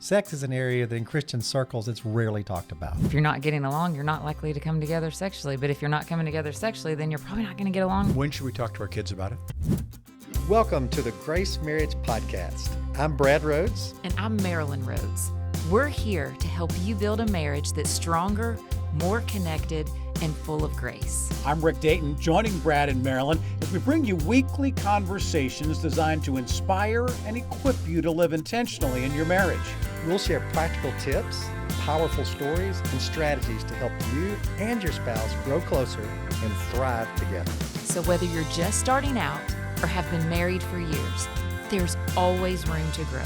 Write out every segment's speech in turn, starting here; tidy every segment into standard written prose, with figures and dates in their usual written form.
Sex is an area that in Christian circles it's rarely talked about. If you're not getting along, you're not likely to come together sexually. But if you're not coming together sexually, then you're probably not going to get along. When should we talk to our kids about it? Welcome to the Grace Marriage Podcast. I'm Brad Rhoads. And I'm Marilyn Rhoads. We're here to help you build a marriage that's stronger, more connected, and full of grace. I'm Rick Dayton, joining Brad and Marilyn as we bring you weekly conversations designed to inspire and equip you to live intentionally in your marriage. We'll share practical tips, powerful stories, and strategies to help you and your spouse grow closer and thrive together. So whether you're just starting out or have been married for years, there's always room to grow.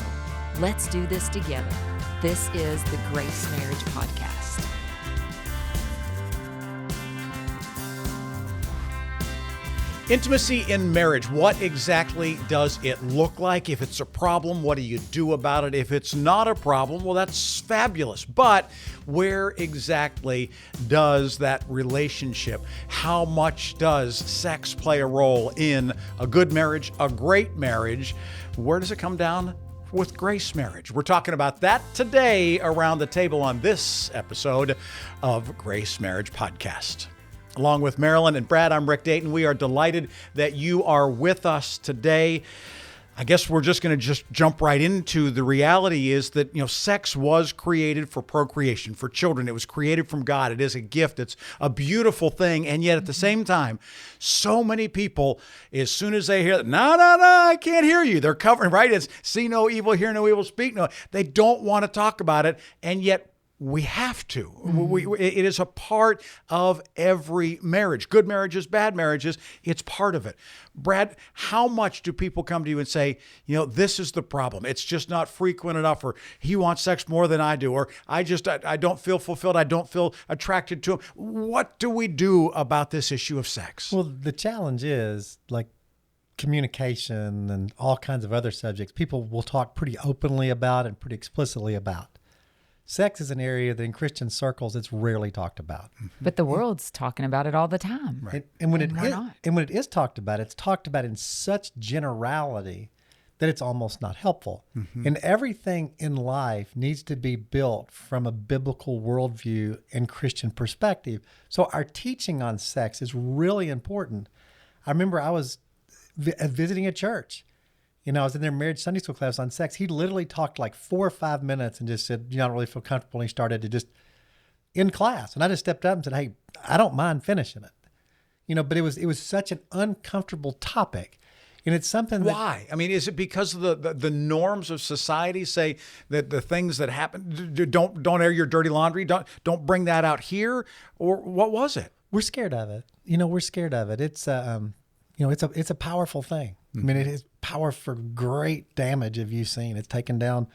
Let's do this together. This is the Grace Marriage Podcast. Intimacy in marriage. What exactly does it look like? If it's a problem, what do you do about it? If it's not a problem, well, that's fabulous. But where exactly does that relationship, how much does sex play a role in a good marriage, a great marriage? Where does it come down with Grace Marriage? We're talking about that today around the table on this episode of Grace Marriage Podcast. Along with Marilyn and Brad, I'm Rick Dayton. We are delighted that you are with us today. I guess we're just going to jump right into the reality is that, sex was created for procreation, for children. It was created from God. It is a gift. It's a beautiful thing. And yet at the same time, so many people, as soon as they hear that, no, I can't hear you. They're covering, right? It's see no evil, hear no evil, speak no. They don't want to talk about it. And yet we have to. It is a part of every marriage. Good marriages, bad marriages, it's part of it. Brad, how much do people come to you and say, this is the problem. It's just not frequent enough, or he wants sex more than I do, or I don't feel fulfilled. I don't feel attracted to him. What do we do about this issue of sex? Well, the challenge is like communication and all kinds of other subjects. People will talk pretty openly about and pretty explicitly about. Sex is an area that in Christian circles it's rarely talked about. But the world's talking about it all the time. Right. And when it is talked about, it's talked about in such generality that it's almost not helpful. Mm-hmm. And everything in life needs to be built from a biblical worldview and Christian perspective. So our teaching on sex is really important. I remember I was visiting a church. I was in their marriage Sunday school class on sex. He literally talked like 4 or 5 minutes and just said, I don't really feel comfortable. And he started to just in class. And I just stepped up and said, hey, I don't mind finishing it. But it was such an uncomfortable topic. And it's something that... Why? I mean, is it because of the norms of society say that the things that happen, don't air your dirty laundry, don't bring that out here? Or what was it? We're scared of it. We're scared of it. It's it's a powerful thing. I mean, it has power for great damage, if you've seen. It's taken down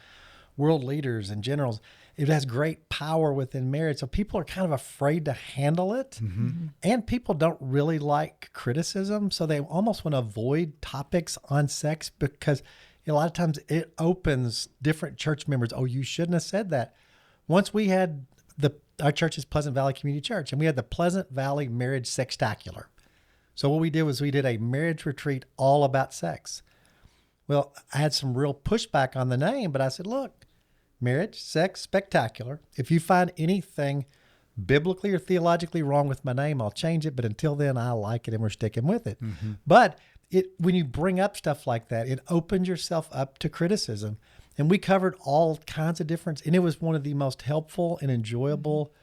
world leaders and generals. It has great power within marriage. So people are kind of afraid to handle it. Mm-hmm. And people don't really like criticism. So they almost want to avoid topics on sex because a lot of times it opens different church members. Oh, you shouldn't have said that. Once we had our church is Pleasant Valley Community Church, and we had the Pleasant Valley Marriage Sextacular. So what we did was we did a marriage retreat all about sex. Well, I had some real pushback on the name, but I said, look, marriage, sex, spectacular. If you find anything biblically or theologically wrong with my name, I'll change it. But until then, I like it and we're sticking with it. Mm-hmm. But when you bring up stuff like that, it opens yourself up to criticism. And we covered all kinds of different, and it was one of the most helpful and enjoyable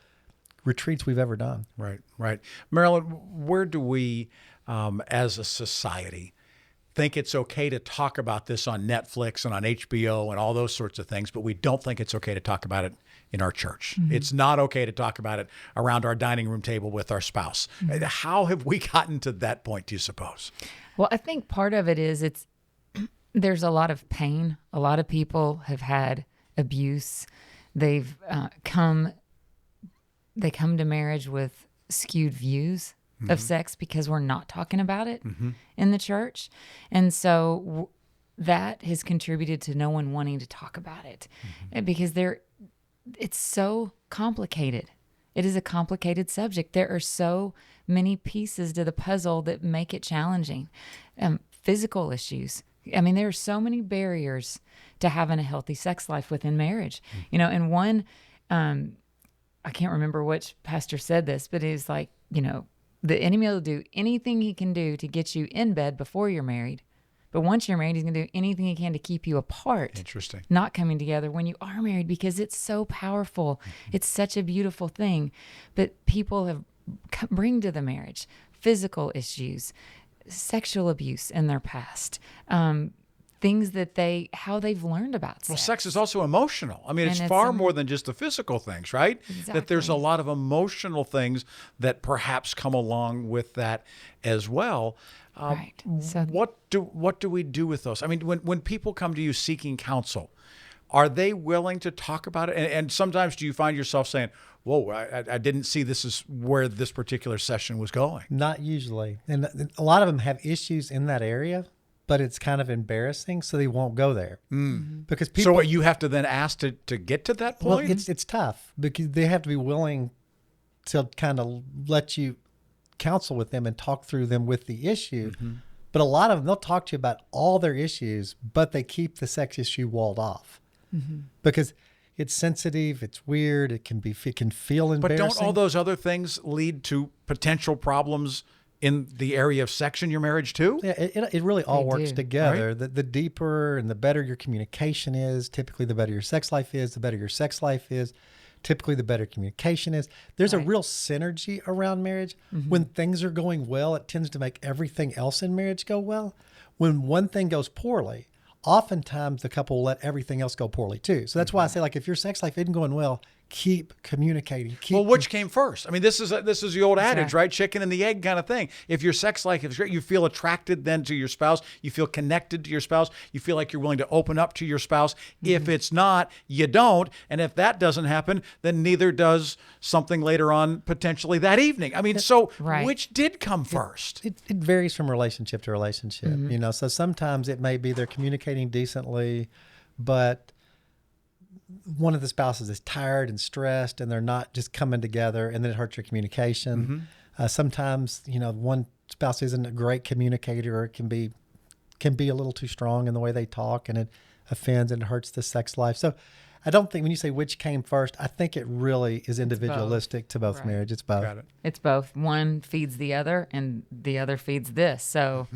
retreats we've ever done. Right. Marilyn, where do we, as a society, think it's okay to talk about this on Netflix and on HBO and all those sorts of things, but we don't think it's okay to talk about it in our church? Mm-hmm. It's not okay to talk about it around our dining room table with our spouse. Mm-hmm. How have we gotten to that point, do you suppose? Well, I think part of it is there's a lot of pain. A lot of people have had abuse. They've come to marriage with skewed views mm-hmm. of sex because we're not talking about it mm-hmm. in the church. And so that has contributed to no one wanting to talk about it mm-hmm. because it's so complicated. It is a complicated subject. There are so many pieces to the puzzle that make it challenging. Physical issues I mean, there are so many barriers to having a healthy sex life within marriage. You know, and one, I can't remember which pastor said this, but it's like, you know, the enemy will do anything he can do to get you in bed before you're married. But once you're married, he's going to do anything he can to keep you apart. Interesting. Not coming together when you are married, because it's so powerful. It's such a beautiful thing. But people have bring to the marriage physical issues, sexual abuse in their past, things that how they've learned about sex. Well, sex is also emotional. I mean, it's far more than just the physical things, right? Exactly. That there's a lot of emotional things that perhaps come along with that as well. Right. So What do we do with those? I mean, when people come to you seeking counsel, are they willing to talk about it? And sometimes do you find yourself saying, whoa, I didn't see this is where this particular session was going? Not usually. And a lot of them have issues in that area, but it's kind of embarrassing, so they won't go there. Because people. So what, you have to then ask to get to that Well, point? it's tough because they have to be willing to kind of let you counsel with them and talk through them with the issue. But a lot of them, they'll talk to you about all their issues, but they keep the sex issue walled off because it's sensitive, it's weird, it can feel But embarrassing. don't all those other things lead to potential problems in the area of sex in your marriage too? Yeah, it really all They works do, together. The deeper and the better your communication is, typically the better your sex life is, the better your sex life is, typically the better communication is. There's a real synergy around marriage. When things are going well, it tends to make everything else in marriage go well. When one thing goes poorly, oftentimes the couple will let everything else go poorly too. So that's why I say, like, if your sex life isn't going well, keep communicating. Well, which came first? I mean, this is the old adage, right? Chicken and the egg kind of thing. If your sex life is great, you feel attracted then to your spouse. You feel connected to your spouse. You feel like you're willing to open up to your spouse. If it's not, you don't. And if that doesn't happen, then neither does something later on potentially that evening. I mean, so which did come first? It varies from relationship to relationship, you know. So sometimes it may be they're communicating decently, but one of the spouses is tired and stressed and they're not just coming together, and then it hurts your communication. Sometimes, you know, one spouse isn't a great communicator, or it can be a little too strong in the way they talk, and it offends and hurts the sex life. So I don't think when you say which came first, I think it really is individualistic to both marriage. It's both. Got it. it's both. One feeds the other, and the other feeds this. So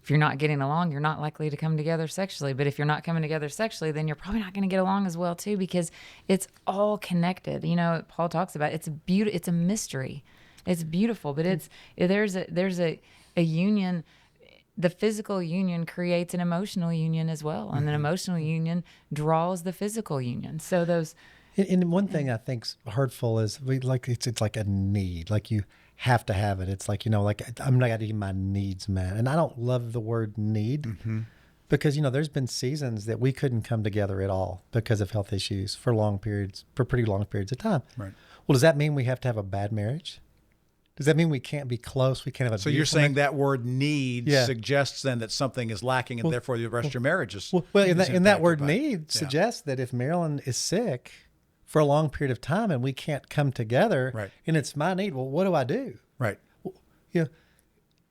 if you're not getting along, you're not likely to come together sexually. But if you're not coming together sexually, then you're probably not going to get along as well too, because it's all connected. You know, Paul talks about it's a mystery. It's beautiful, but there's a union. The physical union creates an emotional union as well, and an emotional union draws the physical union. So those. And one thing I think's hurtful is it's like a need, like you have to have it. It's like, you know, like I'm not going to get my needs met. And I don't love the word need because, you know, there's been seasons that we couldn't come together at all because of health issues for pretty long periods of time. Right. Well, does that mean we have to have a bad marriage? Does that mean we can't be close? We can't have a So you're saying that word need suggests then that something is lacking, and therefore the rest of your marriage is and that word impacted by it. need suggests that if Marilyn is sick for a long period of time and we can't come together, and it's my need, well, what do I do? Right. You know,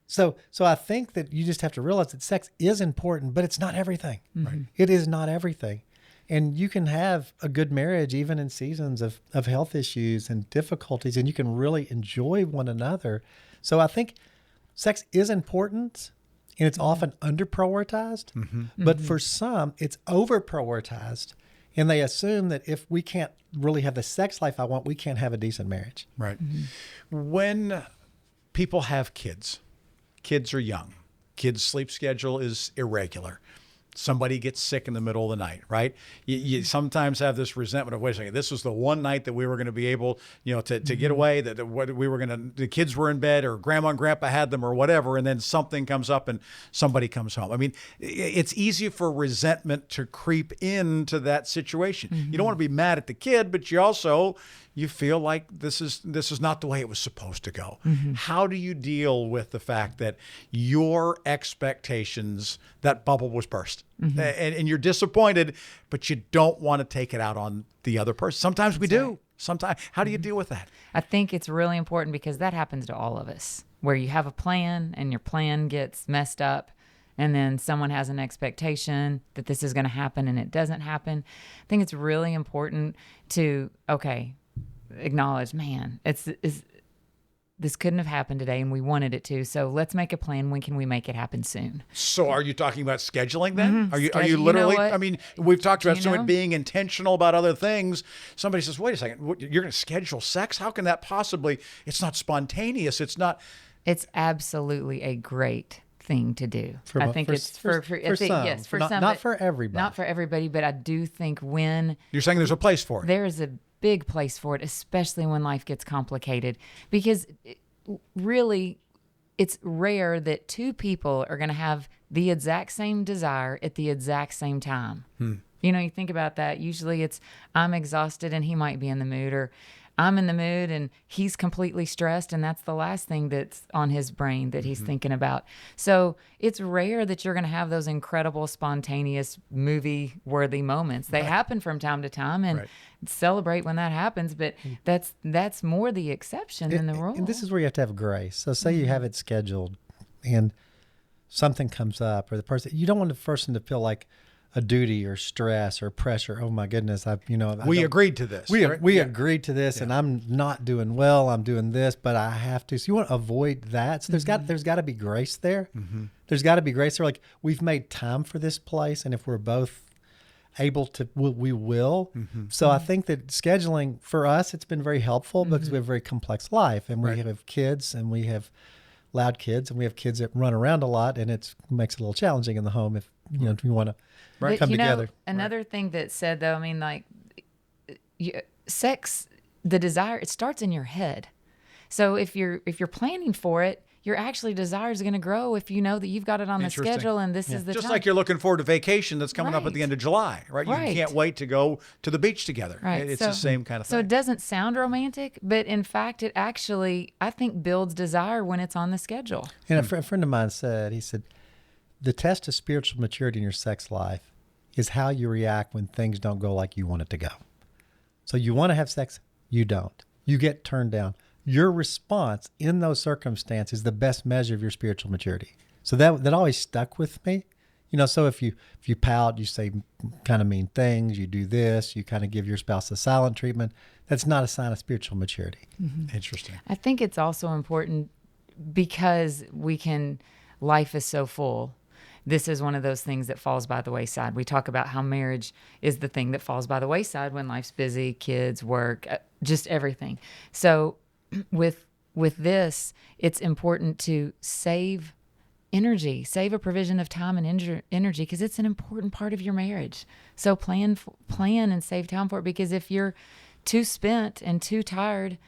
so I think that you just have to realize that sex is important, but it's not everything. Right. It is not everything. And you can have a good marriage even in seasons of health issues and difficulties, and you can really enjoy one another. So I think sex is important, and it's often under-prioritized. But for some, it's over-prioritized, and they assume that if we can't really have the sex life I want, we can't have a decent marriage. Right. When people have kids are young. Kids' sleep schedule is irregular. Somebody gets sick in the middle of the night, right? You sometimes have this resentment of, wait a second, this was the one night that we were going to be able, you know, to get away, that we were going to, the kids were in bed, or grandma and grandpa had them, or whatever, and then something comes up and somebody comes home. I mean, it's easy for resentment to creep into that situation. You don't want to be mad at the kid, but you feel like this is not the way it was supposed to go. How do you deal with the fact that your expectations, that bubble was burst, and you're disappointed, but you don't want to take it out on the other person? Sometimes we do. Sometimes, how do you deal with that? I think it's really important because that happens to all of us, where you have a plan and your plan gets messed up, and then someone has an expectation that this is going to happen and it doesn't happen. I think it's really important to, acknowledge, man, this couldn't have happened today and we wanted it to. So let's make a plan. When can we make it happen soon? So are you talking about scheduling then? Mm-hmm. Are you literally, what? I mean, we've talked about you someone know? being intentional about other things. Somebody says, wait a second, you're going to schedule sex? How can that possibly, it's not spontaneous. It's not. It's absolutely a great thing to do. I think it's for some. yes, for some, not but for everybody. not for everybody, but I do think when You're saying there's a place for it. there is a big place for it, especially when life gets complicated, because really it's rare that two people are going to have the exact same desire at the exact same time. You know, you think about that. Usually it's I'm exhausted and he might be in the mood, or I'm in the mood and he's completely stressed, and that's the last thing that's on his brain that he's thinking about. So it's rare that you're going to have those incredible, spontaneous, movie-worthy moments. They happen from time to time, and celebrate when that happens, but that's more the exception than the rule. And this is where you have to have grace. So say you have it scheduled and something comes up, or the person, you don't want the person to feel like a duty or stress or pressure. Oh my goodness, We agreed to this. We agreed to this, and I'm not doing well. I'm doing this, but I have to. So you want to avoid that. So there's got to be grace there. There's got to be grace there. Like, we've made time for this place, and if we're both able to, we will. So I think that scheduling for us, it's been very helpful because we have a very complex life, and we have kids, and we have loud kids, and we have kids that run around a lot, and it makes it a little challenging in the home if you want to come together. Another thing that said, though, I mean, like, sex, the desire, it starts in your head. So if you're planning for it, your actually desire is going to grow if you know that you've got it on the schedule and this is the Just time. like you're looking forward to vacation that's coming up at the end of July, right? You can't wait to go to the beach together. Right. It's the same kind of thing. So it doesn't sound romantic, but in fact, it actually, I think, builds desire when it's on the schedule. And a friend of mine said, the test of spiritual maturity in your sex life is how you react when things don't go like you want it to go. So you want to have sex, you don't. You get turned down. Your response in those circumstances is the best measure of your spiritual maturity. So that always stuck with me. So if you pout, you say kind of mean things, you do this, you kind of give your spouse a silent treatment, that's not a sign of spiritual maturity. Interesting. I think it's also important because life is so full. This is one of those things that falls by the wayside. We talk about how marriage is the thing that falls by the wayside when life's busy, kids, work, just everything. So with this, it's important to save energy, save a provision of time and energy, because it's an important part of your marriage. So plan and save time for it, because if you're too spent and too tired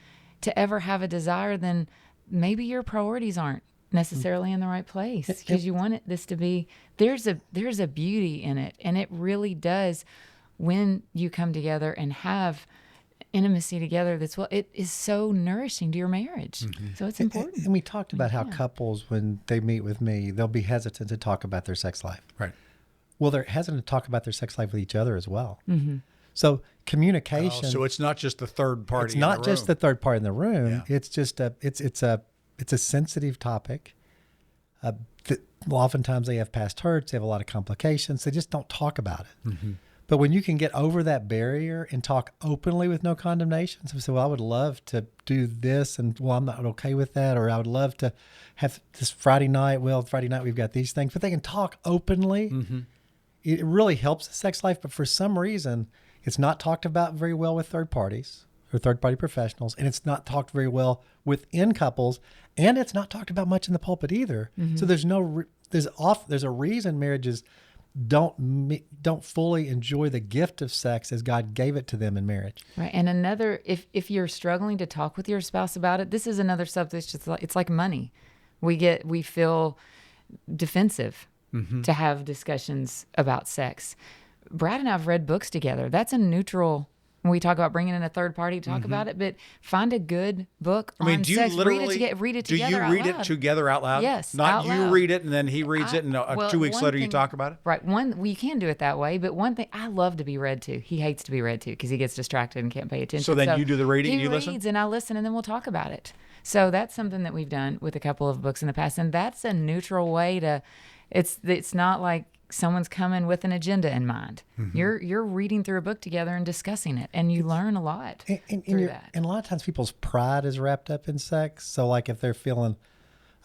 to ever have a desire, then maybe your priorities aren't necessarily in the right place, because you want this to be, there's a beauty in it, and it really does when you come together and have intimacy together. It is so nourishing to your marriage. So it's important. And we talked about how couples, when they meet with me, they'll be hesitant to talk about their sex life. Right. Well, they're hesitant to talk about their sex life with each other as well. So communication. So it's not just the third party. It's not just the third party in the room. Yeah. It's just it's a sensitive topic. Oftentimes they have past hurts. They have a lot of complications. They just don't talk about it. But when you can get over that barrier and talk openly with no condemnation, so say, well, I would love to do this, and well, I'm not okay with that, or I would love to have this Friday night. Well, Friday night we've got these things, but they can talk openly. It really helps the sex life. But for some reason, it's not talked about very well with third parties or third party professionals, and it's not talked very well within couples, and it's not talked about much in the pulpit either. So there's a reason marriages don't fully enjoy the gift of sex as God gave it to them in marriage. Right. And another, if you're struggling to talk with your spouse about it, this is another subject. It's like money. We feel defensive to have discussions about sex. Brad and I have read books together. That's a neutral when we talk about bringing in a third party to talk about it, but find a good book I mean, on do you sex. literally read it do together you out read loud. it together out loud? Yes, Not out you loud. read it and then he reads it, and well, 2 weeks one later you thing- talk about it? Right. You can do it that way, but one thing, I love to be read to. He hates to be read to because he gets distracted and can't pay attention. So then you do the reading, he you reads listen? and I listen, and then we'll talk about it. So that's something that we've done with a couple of books in the past, and that's a neutral way to. It's not like someone's coming with an agenda in mind. You're reading through a book together and discussing it, and you learn a lot through that. And a lot of times people's pride is wrapped up in sex. So like if they're feeling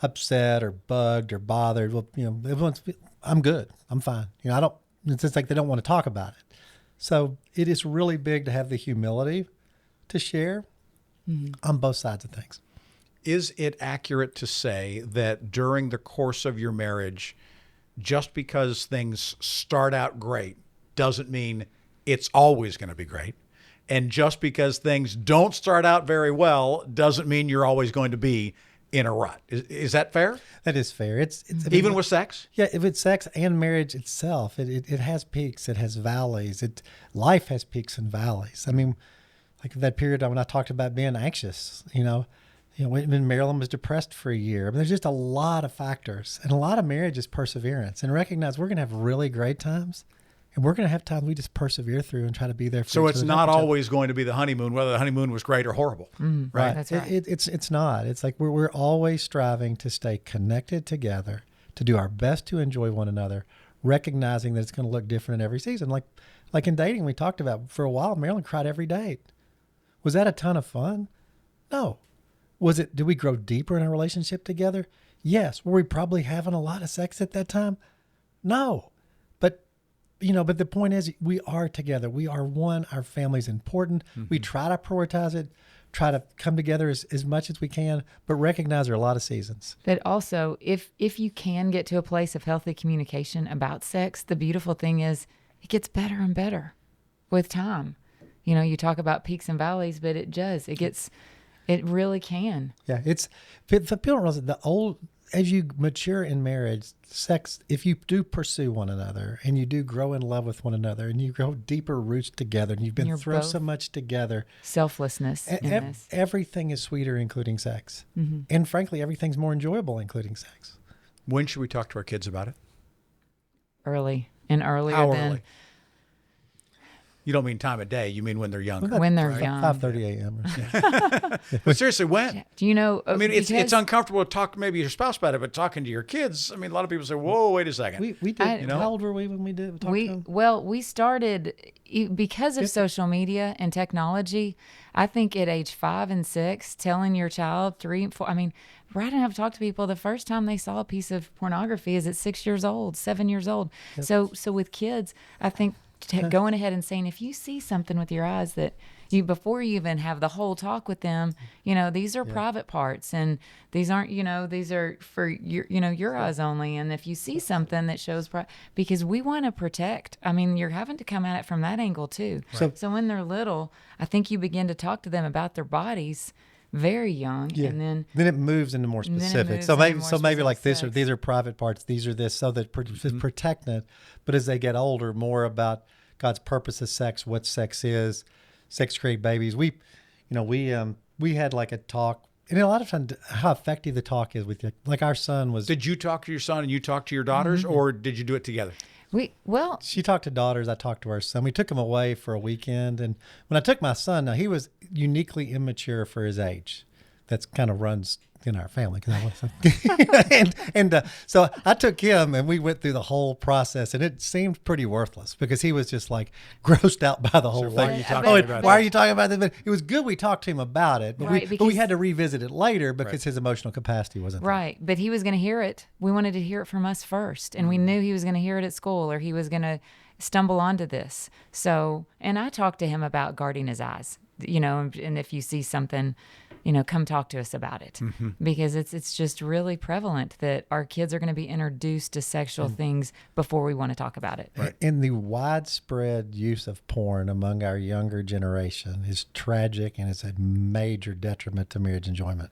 upset or bugged or bothered, well, I'm good. I'm fine. I don't, it's just like they don't want to talk about it. So it is really big to have the humility to share on both sides of things. Is it accurate to say that during the course of your marriage, just because things start out great doesn't mean it's always going to be great? And just because things don't start out very well doesn't mean you're always going to be in a rut. Is that fair? That is fair. It's I mean, Even with sex? Yeah, if it's sex and marriage itself, it has peaks, it has valleys. Life has peaks and valleys. I mean, like that period when I talked about being anxious, when Marilyn was depressed for a year. I mean, there's just a lot of factors, and a lot of marriage is perseverance. And recognize we're going to have really great times, and we're going to have times we just persevere through and try to be there for So each it's other. not always going to be the honeymoon, whether the honeymoon was great or horrible. Right. That's right. It's not. It's like we're always striving to stay connected together, to do our best to enjoy one another, recognizing that it's going to look different in every season. Like in dating, we talked about for a while, Marilyn cried every date. Was that a ton of fun? No. Did we grow deeper in our relationship together? Yes. Were we probably having a lot of sex at that time? No. But the point is we are together. We are one. Our family's important. We try to prioritize it, try to come together as much as we can, but recognize there are a lot of seasons. But also, if you can get to a place of healthy communication about sex, the beautiful thing is it gets better and better with time. You talk about peaks and valleys, but it does. It really can. Yeah, people don't realize that as you mature in marriage, sex, if you do pursue one another and you do grow in love with one another and you grow deeper roots together and you've been You're through both so much together, selflessness in this. everything is sweeter, including sex. And frankly, everything's more enjoyable, including sex. When should we talk to our kids about it? Early and earlier How than early? You don't mean time of day. You mean when they're younger. when they're young. 5:30 a.m. or something. But seriously, when? Do you know? I mean, it's because uncomfortable to talk maybe your spouse about it, but talking to your kids, I mean, a lot of people say, whoa, wait a second. We did. I- How old were we when we did talk to them? We started because of social media and technology. I think at age 5 and 6, telling your child 3 and 4. I mean, Brad and I have talked to people. The first time they saw a piece of pornography is at 6 years old, 7 years old. So with kids, I think going ahead and saying, if you see something with your eyes that before you even have the whole talk with them, these are private parts, and these aren't, these are for your eyes only. And if you see something that shows, because we want to protect, I mean, you're having to come at it from that angle too. Right. So when they're little, I think you begin to talk to them about their bodies very young, and then it moves into more specific. moves So into maybe more like specific sex. these are private parts. These are this, so that protecting it. But as they get older, more about God's purpose of sex, what sex is, sex create babies. We had like a talk, and a lot of times how effective the talk is with like our son was. Did you talk to your son and you talked to your daughters, or did you do it together? She talked to daughters. I talked to our son. We took him away for a weekend, and when I took my son, now he was uniquely immature for his age. That's kind of runs in our family. So I took him, and we went through the whole process, and it seemed pretty worthless because he was just like grossed out by the whole thing. why are you talking about Why are you talking about this? But it was good we talked to him about it, but, Right, we because- had to revisit it later because his emotional capacity wasn't there. Right. But he was going to hear it. We wanted to hear it from us first. And we knew he was going to hear it at school, or he was going to stumble onto this. So, and I talked to him about guarding his eyes, and if you see something, come talk to us about it, because it's just really prevalent that our kids are going to be introduced to sexual things before we want to talk about it. Right. And the widespread use of porn among our younger generation is tragic, and it's a major detriment to marriage enjoyment.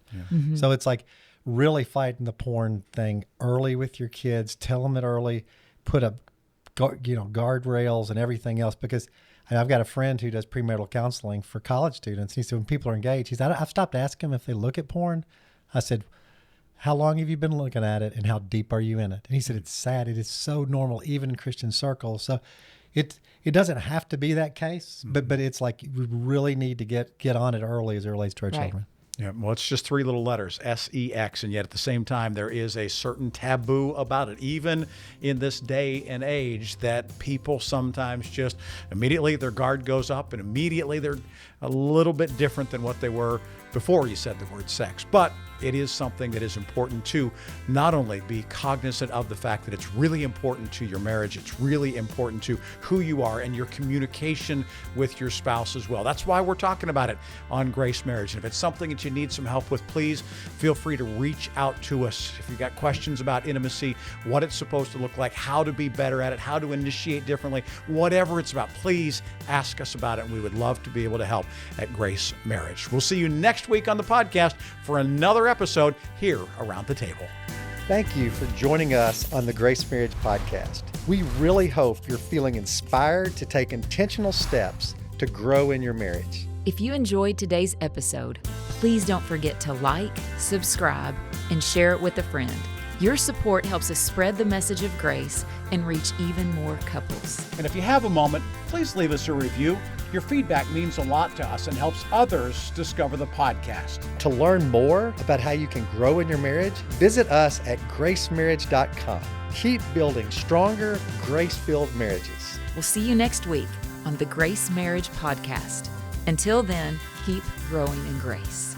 So it's like really fighting the porn thing early with your kids. Tell them it early. Put up, guardrails and everything else, because And I've got a friend who does premarital counseling for college students. He said when people are engaged, he said, I've stopped asking them if they look at porn. I said, how long have you been looking at it and how deep are you in it? And he said, it's sad. It is so normal, even in Christian circles. So it doesn't have to be that case, but it's like we really need to get on it early as it relates to our children. Yeah, well, it's just 3 little letters, SEX, and yet at the same time, there is a certain taboo about it, even in this day and age, that people sometimes just immediately their guard goes up and immediately they're a little bit different than what they were before you said the word sex. But it is something that is important to not only be cognizant of the fact that it's really important to your marriage, it's really important to who you are and your communication with your spouse as well. That's why we're talking about it on Grace Marriage. And if it's something that you need some help with, please feel free to reach out to us. If you've got questions about intimacy, what it's supposed to look like, how to be better at it, how to initiate differently, whatever it's about, please ask us about it. And we would love to be able to help at Grace Marriage. We'll see you next week on the podcast for another episode here around the table. Thank you for joining us on the Grace Marriage Podcast. We really hope you're feeling inspired to take intentional steps to grow in your marriage. If you enjoyed today's episode, please don't forget to like, subscribe, and share it with a friend. Your support helps us spread the message of grace and reach even more couples. And if you have a moment, please leave us a review. Your feedback means a lot to us and helps others discover the podcast. To learn more about how you can grow in your marriage, visit us at gracemarriage.com. Keep building stronger, grace-filled marriages. We'll see you next week on the Grace Marriage Podcast. Until then, keep growing in grace.